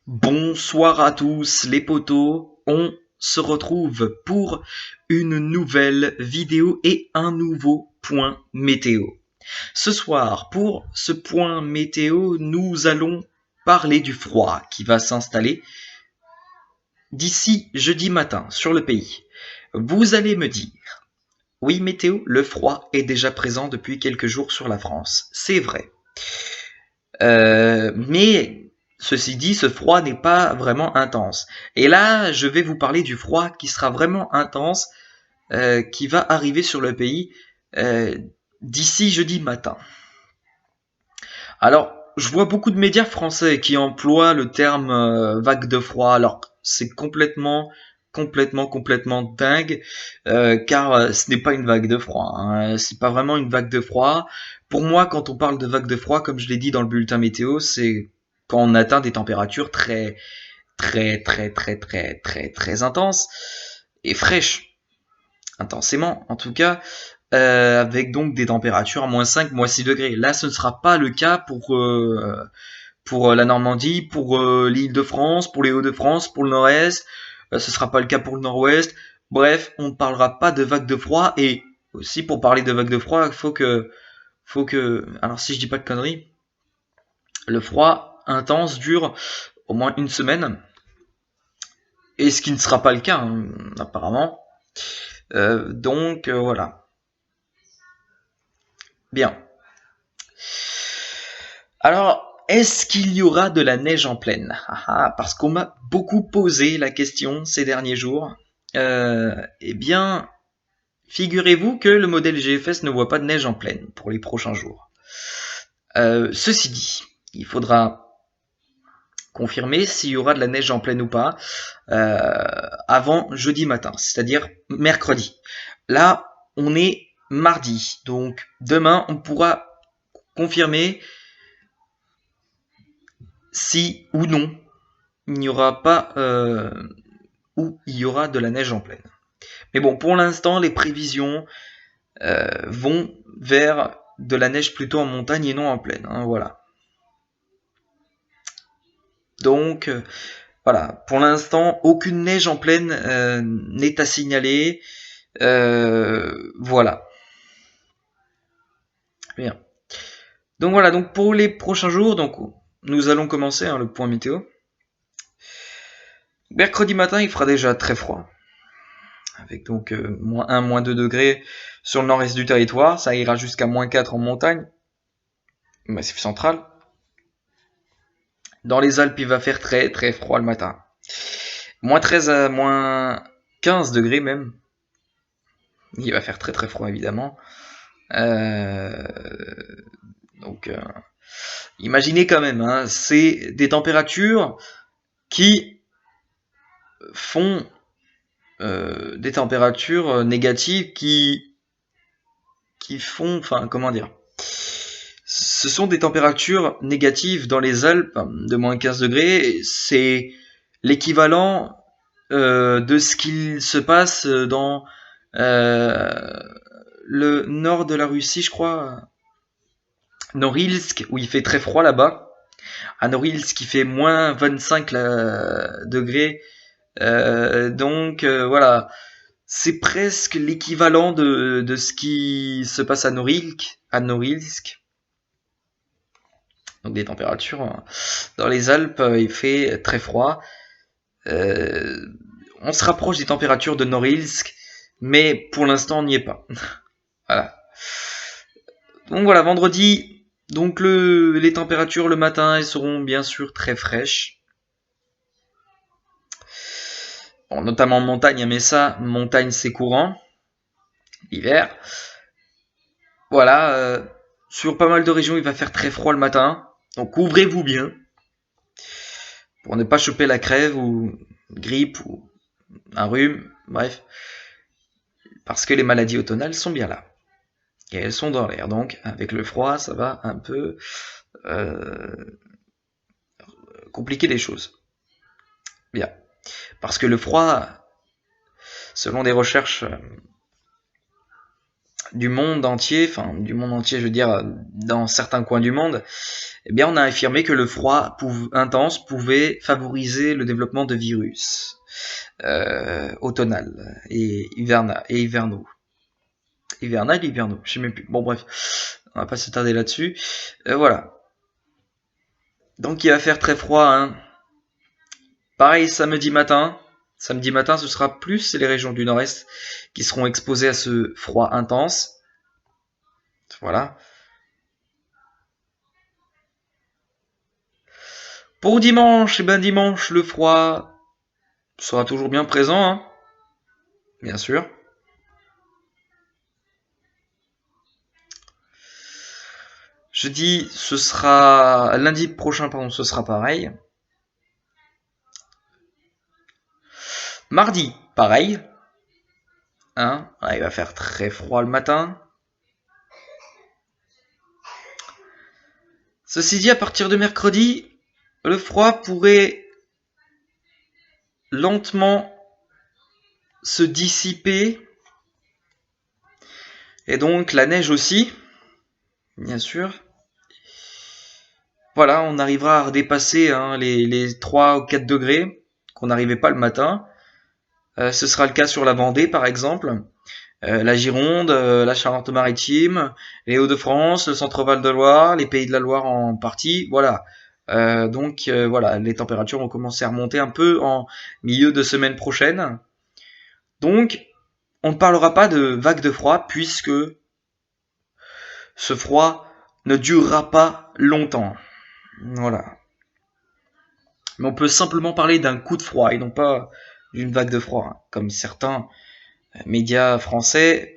Bonsoir à tous les potos, on se retrouve pour une nouvelle vidéo et un nouveau point météo. Ce soir, pour ce point météo, nous allons parler du froid qui va s'installer d'ici jeudi matin sur le pays. Vous allez me dire, oui météo, le froid est déjà présent depuis quelques jours sur la France. C'est vrai. Mais ceci dit, ce froid n'est pas vraiment intense. Et là, je vais vous parler du froid qui sera vraiment intense, qui va arriver sur le pays euh, d'ici jeudi matin. Alors, je vois beaucoup de médias français qui emploient le terme vague de froid. Alors, c'est complètement dingue, car ce n'est pas une vague de froid. Hein. C'est pas vraiment une vague de froid. Pour moi, quand on parle de vague de froid, comme je l'ai dit dans le bulletin météo, c'est quand on atteint des températures très intenses et fraîches, intensément en tout cas, avec donc des températures à -5, -6 degrés. Là, ce ne sera pas le cas pour la Normandie, pour l'Île-de-France, pour les Hauts-de-France, pour le Nord-Est. Ce sera pas le cas pour le Nord-Ouest. Bref, on ne parlera pas de vagues de froid. Et aussi, pour parler de vagues de froid, alors si je dis pas de conneries, le froid intense dure au moins une semaine. Et ce qui ne sera pas le cas, hein, apparemment. Voilà. Bien. Alors, est-ce qu'il y aura de la neige en plaine? Parce qu'on m'a beaucoup posé la question ces derniers jours. Eh bien, figurez-vous que le modèle GFS ne voit pas de neige en plaine pour les prochains jours. Ceci dit, il faudra confirmer s'il y aura de la neige en plaine ou pas avant jeudi matin, c'est-à-dire mercredi. Là, on est mardi, donc demain, on pourra confirmer si ou non il n'y aura pas où il y aura de la neige en plaine. Mais bon, pour l'instant, les prévisions vont vers de la neige plutôt en montagne et non en plaine. Hein, voilà. Donc, voilà. Pour l'instant, aucune neige en plaine n'est à signaler. Voilà. Bien. Donc voilà. Donc pour les prochains jours, donc nous allons commencer hein, le point météo. Mercredi matin, il fera déjà très froid. Avec donc -1, -2 degrés sur le nord-est du territoire. Ça ira jusqu'à -4 en montagne, massif central. Dans les Alpes, il va faire très froid le matin. -13 à -15 degrés même. Il va faire très froid évidemment. Euh, donc, imaginez quand même, hein, c'est des températures qui font des températures négatives qui font, enfin comment dire, ce sont des températures négatives dans les Alpes de -15 degrés. C'est l'équivalent de ce qu'il se passe dans le nord de la Russie, je crois, Norilsk, où il fait très froid là-bas. À Norilsk, il fait -25 degrés. Voilà, c'est presque l'équivalent de ce qui se passe à Norilsk. Donc des températures dans les Alpes, il fait très froid. On se rapproche des températures de Norilsk, mais pour l'instant on n'y est pas. Voilà. Donc voilà, vendredi, donc les températures le matin, elles seront bien sûr très fraîches. Bon, notamment en montagne, mais ça, montagne c'est courant. L'hiver. Voilà, sur pas mal de régions, il va faire très froid le matin. Donc couvrez-vous bien pour ne pas choper la crève ou grippe ou un rhume, bref. Parce que les maladies automnales sont bien là. Et elles sont dans l'air. Donc avec le froid, ça va un peu compliquer les choses. Bien. Parce que le froid, selon des recherches du monde entier, enfin du monde entier, je veux dire, dans certains coins du monde, eh bien, on a affirmé que le froid intense pouvait favoriser le développement de virus automnal et hivernaux. Hivernal, hivernaux, je sais même plus. Bon, bref, on va pas s'attarder là-dessus. Voilà. Donc, il va faire très froid, hein. Pareil, samedi matin. Samedi matin, ce sera plus les régions du nord-est qui seront exposées à ce froid intense. Voilà. Pour dimanche, eh ben dimanche, le froid sera toujours bien présent, hein, bien sûr. Jeudi, ce sera lundi prochain, pardon, ce sera pareil. Mardi, pareil. Hein, il va faire très froid le matin. Ceci dit, à partir de mercredi, le froid pourrait lentement se dissiper. Et donc la neige aussi, bien sûr. Voilà, on arrivera à redépasser hein, les 3 ou 4 degrés qu'on n'arrivait pas le matin. Ce sera le cas sur la Vendée, par exemple. La Gironde, la Charente-Maritime, les Hauts-de-France, le Centre-Val de Loire, les Pays de la Loire en partie, voilà. Donc voilà, les températures vont commencer à remonter un peu en milieu de semaine prochaine. Donc, on ne parlera pas de vague de froid puisque ce froid ne durera pas longtemps. Voilà. Mais on peut simplement parler d'un coup de froid et non pas d'une vague de froid, hein, comme certains médias français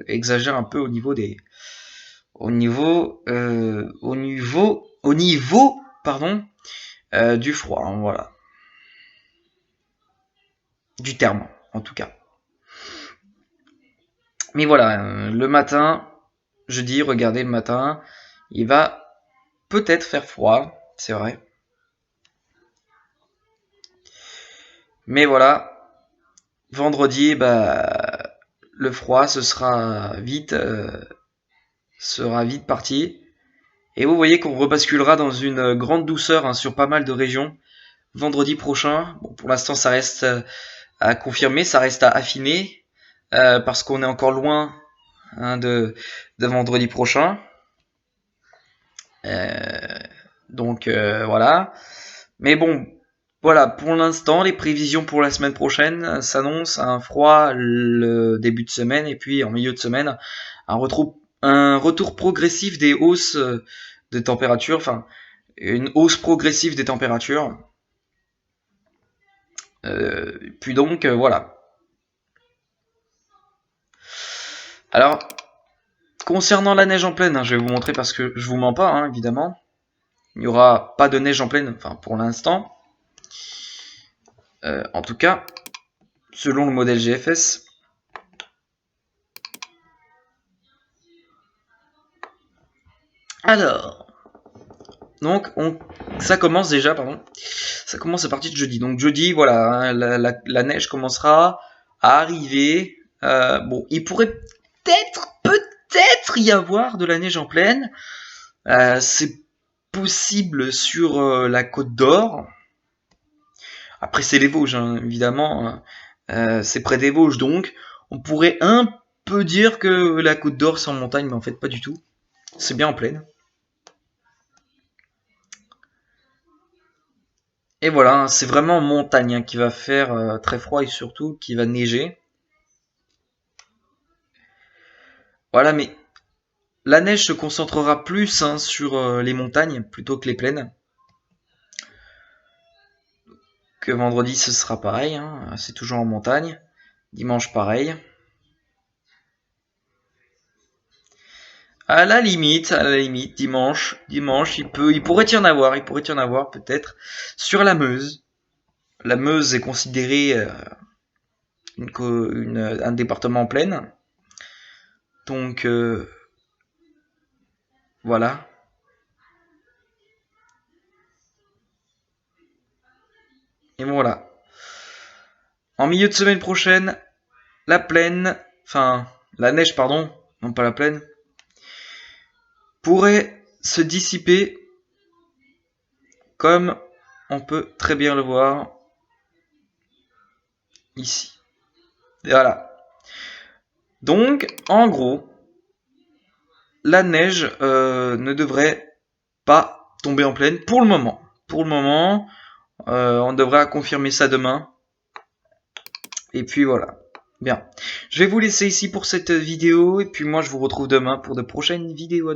exagèrent un peu au niveau pardon du froid, hein, voilà, du terme en tout cas. Mais voilà, le matin, jeudi, regardez le matin, il va peut-être faire froid, c'est vrai. Mais voilà, vendredi, bah le froid sera vite parti. Et vous voyez qu'on rebasculera dans une grande douceur hein, sur pas mal de régions vendredi prochain. Bon, pour l'instant, ça reste à confirmer, ça reste à affiner, parce qu'on est encore loin hein, de vendredi prochain. Donc voilà. Mais bon, voilà, pour l'instant, les prévisions pour la semaine prochaine s'annoncent un froid le début de semaine et puis en milieu de semaine, un retour progressif des hausses de température, enfin une hausse progressive des températures. Puis donc voilà. Alors concernant la neige en pleine, hein, je vais vous montrer parce que je vous mens pas, hein, évidemment. Il n'y aura pas de neige en pleine, enfin pour l'instant. En tout cas, selon le modèle GFS. Alors, donc ça commence déjà, pardon. Ça commence à partir de jeudi. Donc jeudi, voilà, hein, la neige commencera à arriver. Bon, il pourrait peut-être y avoir de la neige en pleine. C'est possible sur la Côte d'Or. Après, c'est les Vosges, hein, évidemment. C'est près des Vosges, donc on pourrait un peu dire que la Côte d'Or c'est en montagne, mais en fait pas du tout. C'est bien en plaine. Et voilà, hein, c'est vraiment en montagne hein, qui va faire très froid et surtout qui va neiger. Voilà, mais la neige se concentrera plus hein, sur les montagnes plutôt que les plaines. Que vendredi ce sera pareil, hein, c'est toujours en montagne. Dimanche pareil. À la limite, dimanche, il pourrait y en avoir peut-être sur la Meuse. La Meuse est considérée un département en plaine, donc voilà. Et voilà. En milieu de semaine prochaine, la plaine, enfin la neige, pardon, non pas la plaine, pourrait se dissiper comme on peut très bien le voir ici. Et voilà. Donc, en gros, la neige ne devrait pas tomber en plaine pour le moment. Pour le moment, on devrait confirmer ça demain. Et puis voilà. Bien. Je vais vous laisser ici pour cette vidéo. Et puis moi, je vous retrouve demain pour de prochaines vidéos.